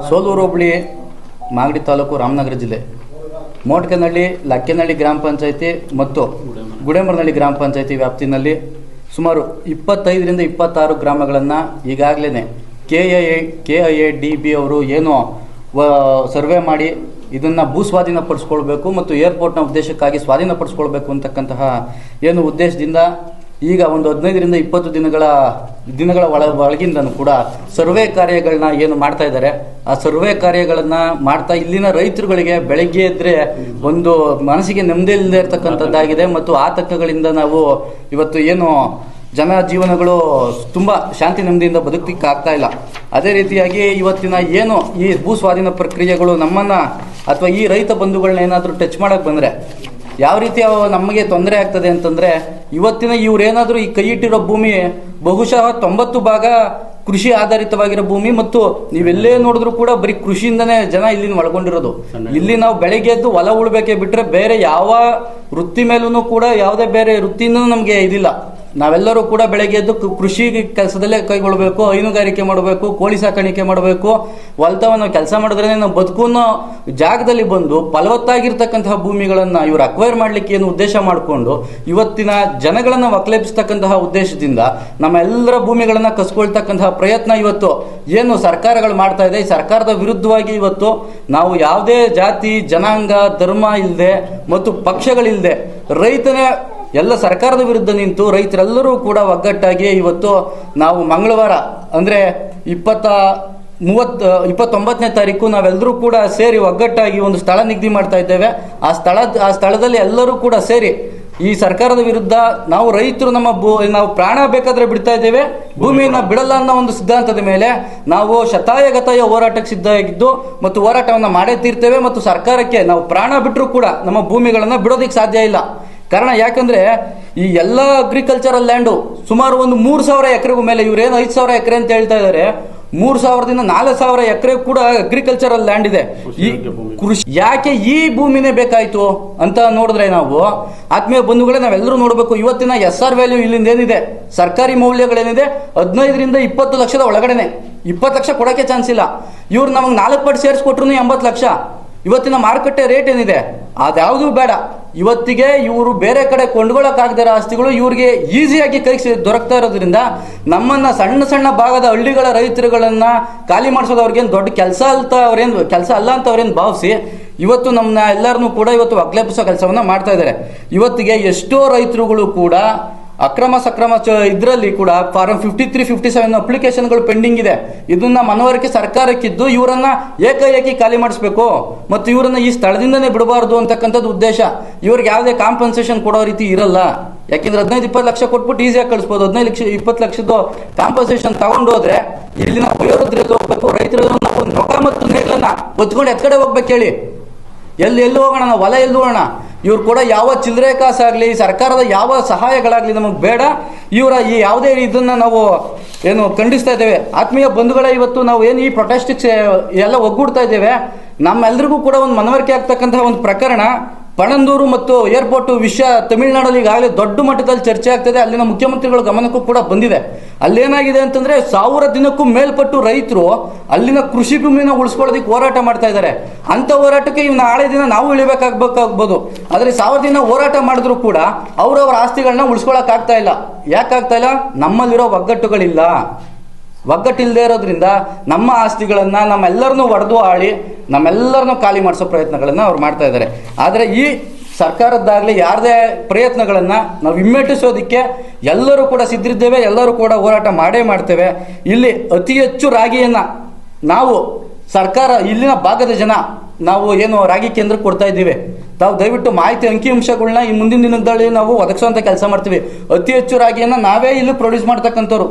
ಸೋಲೂರು ಹೋಬಳಿ ಮಾಗಡಿ ತಾಲೂಕು ರಾಮನಗರ ಜಿಲ್ಲೆ ಮೋಟ್ಕನಹಳ್ಳಿ ಲಕ್ಕೇನಹಳ್ಳಿ ಗ್ರಾಮ ಪಂಚಾಯಿತಿ ಮತ್ತು ಗುಡೇಮರನಹಳ್ಳಿ ಗ್ರಾಮ ಪಂಚಾಯಿತಿ ವ್ಯಾಪ್ತಿನಲ್ಲಿ ಸುಮಾರು 25ರಿಂದ 26 ಗ್ರಾಮಗಳನ್ನು ಈಗಾಗಲೇ KIADB ಅವರು ಏನು ಸರ್ವೆ ಮಾಡಿ ಇದನ್ನು ಭೂ ಸ್ವಾಧೀನಪಡಿಸ್ಕೊಳ್ಬೇಕು ಮತ್ತು ಏರ್ಪೋರ್ಟ್ನ ಉದ್ದೇಶಕ್ಕಾಗಿ ಸ್ವಾಧೀನಪಡಿಸ್ಕೊಳ್ಬೇಕು ಅಂತಕ್ಕಂತಹ ಏನು ಉದ್ದೇಶದಿಂದ ಈಗ ಒಂದು 15ರಿಂದ 20 ದಿನಗಳ ಒಳಗಿಂದನೂ ಕೂಡ ಸರ್ವೆ ಕಾರ್ಯಗಳನ್ನ ಏನು ಮಾಡ್ತಾ ಇದ್ದಾರೆ. ಆ ಸರ್ವೆ ಕಾರ್ಯಗಳನ್ನು ಮಾಡ್ತಾ ಇಲ್ಲಿನ ರೈತರುಗಳಿಗೆ ಬೆಳಗ್ಗೆ ಎದ್ದರೆ ಒಂದು ಮನಸ್ಸಿಗೆ ನೆಮ್ಮದಿ ಇಲ್ಲದೆ ಇರತಕ್ಕಂಥದ್ದಾಗಿದೆ ಮತ್ತು ಆತಂಕಗಳಿಂದ ನಾವು ಇವತ್ತು ಏನು ಜನ ಜೀವನಗಳು ತುಂಬ ಶಾಂತಿ ನೆಮ್ಮದಿಯಿಂದ ಬದುಕಲಿಕ್ಕೆ ಆಗ್ತಾ ಇಲ್ಲ. ಅದೇ ರೀತಿಯಾಗಿ ಇವತ್ತಿನ ಏನು ಈ ಭೂ ಸ್ವಾಧೀನ ಪ್ರಕ್ರಿಯೆಗಳು ನಮ್ಮನ್ನು ಅಥವಾ ಈ ರೈತ ಬಂಧುಗಳನ್ನ ಏನಾದರೂ ಟಚ್ ಮಾಡೋಕ್ಕೆ ಬಂದರೆ ಯಾವ ರೀತಿ ನಮಗೆ ತೊಂದರೆ ಆಗ್ತದೆ ಅಂತಂದರೆ, ಇವತ್ತಿನ ಇವರೇನಾದರೂ ಈ ಕೈ ಇಟ್ಟಿರೋ ಭೂಮಿ ಬಹುಶಃ 90 ಭಾಗ ಕೃಷಿ ಆಧಾರಿತವಾಗಿರೋ ಭೂಮಿ ಮತ್ತು ನೀವೆಲ್ಲೇ ನೋಡಿದ್ರು ಕೂಡ ಬರೀ ಕೃಷಿಯಿಂದನೇ ಜನ ಇಲ್ಲಿ ಒಳಗೊಂಡಿರೋದು. ಇಲ್ಲಿ ನಾವು ಬೆಳಗ್ಗೆ ಎದ್ದು ಹೊಲ ಉಳ್ಬೇಕೆ ಬಿಟ್ಟರೆ ಬೇರೆ ಯಾವ ವೃತ್ತಿ ಮೇಲೂ ಕೂಡ ಯಾವುದೇ ಬೇರೆ ವೃತ್ತಿನೂ ನಮಗೆ ಇದಿಲ್ಲ. ನಾವೆಲ್ಲರೂ ಕೂಡ ಬೆಳಗ್ಗೆ ಎದ್ದು ಕೃಷಿ ಕೆಲಸದಲ್ಲೇ ಕೈಗೊಳ್ಳಬೇಕು, ಹೈನುಗಾರಿಕೆ ಮಾಡಬೇಕು, ಕೋಳಿ ಸಾಕಾಣಿಕೆ ಮಾಡಬೇಕು. ಹೊಲ್ತವನ್ನು ಕೆಲಸ ಮಾಡಿದ್ರೆ ನಾವು ಬದುಕುವ ಜಾಗದಲ್ಲಿ ಬಂದು ಫಲವತ್ತಾಗಿರ್ತಕ್ಕಂತಹ ಭೂಮಿಗಳನ್ನು ಇವರು ಅಕ್ವೈರ್ ಮಾಡಲಿಕ್ಕೆ ಏನು ಉದ್ದೇಶ ಮಾಡಿಕೊಂಡು ಇವತ್ತಿನ ಜನಗಳನ್ನು ಒಕ್ಕಲೆಬ್ಬಿಸ್ತಕ್ಕಂತಹ ಉದ್ದೇಶದಿಂದ ನಮ್ಮೆಲ್ಲರ ಭೂಮಿಗಳನ್ನು ಕಸ್ಕೊಳ್ತಕ್ಕಂತಹ ಪ್ರಯತ್ನ ಇವತ್ತು ಏನು ಸರ್ಕಾರಗಳು ಮಾಡ್ತಾ ಇದೆ. ಈ ಸರ್ಕಾರದ ವಿರುದ್ಧವಾಗಿ ಇವತ್ತು ನಾವು ಯಾವುದೇ ಜಾತಿ ಜನಾಂಗ ಧರ್ಮ ಇಲ್ಲದೆ ಮತ್ತು ಪಕ್ಷಗಳಿಲ್ಲದೆ ರೈತನೇ ಎಲ್ಲ ಸರ್ಕಾರದ ವಿರುದ್ಧ ನಿಂತು ರೈತರೆಲ್ಲರೂ ಕೂಡ ಒಗ್ಗಟ್ಟಾಗಿ ಇವತ್ತು ನಾವು ಮಂಗಳವಾರ ಅಂದರೆ 29ನೇ ತಾರೀಕು ನಾವೆಲ್ಲರೂ ಕೂಡ ಸೇರಿ ಒಗ್ಗಟ್ಟಾಗಿ ಒಂದು ಸ್ಥಳ ನಿಗದಿ ಮಾಡ್ತಾ ಇದ್ದೇವೆ. ಆ ಸ್ಥಳದಲ್ಲಿ ಎಲ್ಲರೂ ಕೂಡ ಸೇರಿ ಈ ಸರ್ಕಾರದ ವಿರುದ್ಧ ನಾವು ರೈತರು ನಾವು ಪ್ರಾಣ ಬೇಕಾದ್ರೆ ಬಿಡ್ತಾ ಇದ್ದೇವೆ, ಭೂಮಿಯನ್ನು ಬಿಡಲ್ಲ ಅನ್ನೋ ಒಂದು ಸಿದ್ಧಾಂತದ ಮೇಲೆ ನಾವು ಶತಾಯಗತಾಯ ಹೋರಾಟಕ್ಕೆ ಸಿದ್ಧವಾಗಿದ್ದು ಮತ್ತು ಹೋರಾಟವನ್ನು ಮಾಡೇ ತೀರ್ತೇವೆ. ಮತ್ತು ಸರ್ಕಾರಕ್ಕೆ ನಾವು ಪ್ರಾಣ ಬಿಟ್ಟರೂ ಕೂಡ ನಮ್ಮ ಭೂಮಿಗಳನ್ನು ಬಿಡೋದಕ್ಕೆ ಸಾಧ್ಯ ಇಲ್ಲ. ಕಾರಣ ಯಾಕಂದ್ರೆ ಈ ಎಲ್ಲ ಅಗ್ರಿಕಲ್ಚರಲ್ ಲ್ಯಾಂಡು ಸುಮಾರು ಒಂದು 3,000 ಎಕರೆಗೂ ಮೇಲೆ, ಇವರೇನು 5,000 ಎಕರೆ ಅಂತ ಹೇಳ್ತಾ ಇದ್ದಾರೆ, 3,000ದಿಂದ 4,000 ಎಕರೆ ಕೂಡ ಅಗ್ರಿಕಲ್ಚರಲ್ ಲ್ಯಾಂಡ್ ಇದೆ. ಈ ಕೃಷಿ ಯಾಕೆ ಈ ಭೂಮಿನೇ ಬೇಕಾಯ್ತು ಅಂತ ನೋಡಿದ್ರೆ ನಾವು ಆತ್ಮೀಯ ಬಂಧುಗಳೇ ನಾವೆಲ್ಲರೂ ನೋಡಬೇಕು. ಇವತ್ತಿನ SR ವ್ಯಾಲ್ಯೂ ಇಲ್ಲಿಂದ ಏನಿದೆ, ಸರ್ಕಾರಿ ಮೌಲ್ಯಗಳೇನಿದೆ 15ರಿಂದ 20 ಲಕ್ಷದ ಒಳಗಡೆನೆ. 20 ಲಕ್ಷ ಕೊಡೋಕ್ಕೆ ಚಾನ್ಸ್ ಇಲ್ಲ. ಇವ್ರು ನಮಗೆ 4 ಪಟ್ಟು ಸೇರಿಸ್ಕೊಟ್ರು 80 ಲಕ್ಷ. ಇವತ್ತಿನ ಮಾರುಕಟ್ಟೆ ರೇಟ್ ಏನಿದೆ ಅದ್ಯಾವುದೂ ಬೇಡ. ಇವತ್ತಿಗೆ ಇವರು ಬೇರೆ ಕಡೆ ಕೊಂಡ್ಕೊಳ್ಳೋಕ್ಕಾಗದಿರೋ ಆಸ್ತಿಗಳು ಇವ್ರಿಗೆ ಈಸಿಯಾಗಿ ಕೈಗೆ ದೊರಕ್ತಾ ಇರೋದ್ರಿಂದ ನಮ್ಮನ್ನು ಸಣ್ಣ ಭಾಗದ ಹಳ್ಳಿಗಳ ರೈತರುಗಳನ್ನು ಖಾಲಿ ಮಾಡಿಸೋದು ಅವ್ರಿಗೇನು ದೊಡ್ಡ ಕೆಲಸ ಅಲ್ಲ ಅಂತ ಅವ್ರೇನು ಭಾವಿಸಿ ಇವತ್ತು ನಮ್ಮನ್ನ ಎಲ್ಲರನ್ನೂ ಕೂಡ ಇವತ್ತು ಒಗ್ಲೆಬ್ಬಿಸೋ ಕೆಲಸವನ್ನು ಮಾಡ್ತಾ ಇದ್ದಾರೆ. ಇವತ್ತಿಗೆ ಎಷ್ಟೋ ರೈತರುಗಳು ಕೂಡ ಅಕ್ರಮ ಸಕ್ರಮ ಇದರಲ್ಲಿ ಕೂಡ ಫಾರಂ 53, 57 ಅಪ್ಲಿಕೇಶನ್ಗಳು ಪೆಂಡಿಂಗ್ ಇದೆ. ಇದನ್ನ ಮನವರಿಕೆ ಸರ್ಕಾರಕ್ಕಿದ್ದು ಇವರನ್ನ ಏಕಾಏಕಿ ಖಾಲಿ ಮಾಡಿಸ್ಬೇಕು ಮತ್ತು ಇವರನ್ನ ಈ ಸ್ಥಳದಿಂದನೇ ಬಿಡಬಾರ್ದು ಅಂತಕ್ಕಂಥದ್ದು ಉದ್ದೇಶ. ಇವ್ರಿಗೆ ಯಾವುದೇ ಕಾಂಪನ್ಸೇಷನ್ ಕೊಡೋ ರೀತಿ ಇರಲ್ಲ. ಯಾಕೆಂದ್ರೆ 15-20 ಲಕ್ಷ ಕೊಟ್ಬಿಟ್ಟು ಈಸಿಯಾಗಿ ಕಳಿಸ್ಬೋದು. 15-20 ಲಕ್ಷದ ಕಾಂಪನ್ಸೇಷನ್ ತಗೊಂಡು ಹೋದ್ರೆ ಇಲ್ಲಿ ನಾವು ವಯೋವೃದ್ಧರಿಗೆ ಹೋಗ್ಬೇಕು, ರೈತರು ನಾವು ರೊಕ್ಕ ಮತ್ತು ನೇರನ್ನ ಹೊತ್ಕೊಂಡು ಎತ್ಕಡೆ ಹೋಗ್ಬೇಕು. ಹೇಳಿ ಎಲ್ಲಿ ಹೋಗೋಣ, ನಾವು ಹೊಲ ಎಲ್ಲಿ ಹೋಗೋಣ? ಇವ್ರು ಕೂಡ ಯಾವ ಚಿಲ್ಲರೆ ಕಾಸಾಗಲಿ ಸರ್ಕಾರದ ಯಾವ ಸಹಾಯಗಳಾಗಲಿ ನಮಗೆ ಬೇಡ. ಇವರ ಈ ಯಾವುದೇ ಇದನ್ನು ನಾವು ಏನು ಖಂಡಿಸ್ತಾ ಇದ್ದೇವೆ. ಆತ್ಮೀಯ ಬಂಧುಗಳೇ, ಇವತ್ತು ನಾವು ಏನು ಈ ಪ್ರೊಟೆಸ್ಟಿಕ್ಸ್ ಎಲ್ಲ ಒಗ್ಗೂಡ್ತಾ ಇದ್ದೇವೆ. ನಮ್ಮೆಲ್ಲರಿಗೂ ಕೂಡ ಒಂದು ಮನವರಿಕೆ ಆಗ್ತಕ್ಕಂತಹ ಒಂದು ಪ್ರಕರಣ ಪಣಂದೂರು ಮತ್ತು ಏರ್ಪೋರ್ಟ್ ವಿಷಯ ತಮಿಳುನಾಡಲ್ಲಿ ಈಗಾಗಲೇ ದೊಡ್ಡ ಮಟ್ಟದಲ್ಲಿ ಚರ್ಚೆ ಆಗ್ತದೆ. ಅಲ್ಲಿನ ಮುಖ್ಯಮಂತ್ರಿಗಳ ಗಮನಕ್ಕೂ ಕೂಡ ಬಂದಿದೆ. ಅಲ್ಲೇನಾಗಿದೆ ಅಂತಂದ್ರೆ 1000 ದಿನಕ್ಕೂ ಮೇಲ್ಪಟ್ಟು ರೈತರು ಅಲ್ಲಿನ ಕೃಷಿ ಭೂಮಿನ ಉಳಿಸ್ಕೊಳ್ಳೋದಕ್ಕೆ ಹೋರಾಟ ಮಾಡ್ತಾ ಇದ್ದಾರೆ. ಅಂತ ಹೋರಾಟಕ್ಕೆ ಇನ್ನು ನಾಳೆ ದಿನ ನಾವು ಇಳಿಬೇಕಾಗ್ಬೋದು. ಆದರೆ 1000 ದಿನ ಹೋರಾಟ ಮಾಡಿದ್ರು ಕೂಡ ಅವರವರ ಆಸ್ತಿಗಳನ್ನ ಉಳಿಸ್ಕೊಳಕ್ ಆಗ್ತಾ ಇಲ್ಲ. ಯಾಕಾಗ್ತಾ ಇಲ್ಲ? ನಮ್ಮಲ್ಲಿರೋ ಒಗ್ಗಟ್ಟುಗಳಿಲ್ಲ. ಒಗ್ಗಟ್ಟಿಲ್ಲದೆ ಇರೋದ್ರಿಂದ ನಮ್ಮ ಆಸ್ತಿಗಳನ್ನು ನಮ್ಮೆಲ್ಲರನ್ನೂ ಒಡೆದು ಆಳಿ ನಮ್ಮೆಲ್ಲರನ್ನೂ ಖಾಲಿ ಮಾಡಿಸೋ ಪ್ರಯತ್ನಗಳನ್ನು ಅವ್ರು ಮಾಡ್ತಾ ಇದ್ದಾರೆ. ಆದರೆ ಈ ಸರ್ಕಾರದ್ದಾಗಲಿ ಯಾರದೇ ಪ್ರಯತ್ನಗಳನ್ನು ನಾವು ಹಿಮ್ಮೆಟ್ಟಿಸೋದಕ್ಕೆ ಎಲ್ಲರೂ ಕೂಡ ಸಿದ್ಧರಿದ್ದೇವೆ. ಎಲ್ಲರೂ ಕೂಡ ಹೋರಾಟ ಮಾಡೇ ಮಾಡ್ತೇವೆ. ಇಲ್ಲಿ ಅತಿ ಹೆಚ್ಚು ರಾಗಿಯನ್ನು ನಾವು ಸರ್ಕಾರ ಇಲ್ಲಿನ ಭಾಗದ ಜನ ನಾವು ಏನು ರಾಗಿ ಕೇಂದ್ರಕ್ಕೆ ಕೊಡ್ತಾ ಇದ್ದೀವಿ. ತಾವು ದಯವಿಟ್ಟು ಮಾಹಿತಿ ಅಂಕಿಅಂಶಗಳನ್ನ ಈ ಮುಂದಿನ ದಿನದಲ್ಲಿ ನಾವು ಒದಗಿಸುವಂಥ ಕೆಲಸ ಮಾಡ್ತೀವಿ. ಅತಿ ಹೆಚ್ಚು ರಾಗಿಯನ್ನು ನಾವೇ ಇಲ್ಲಿ ಪ್ರೊಡ್ಯೂಸ್ ಮಾಡ್ತಕ್ಕಂಥವ್ರು.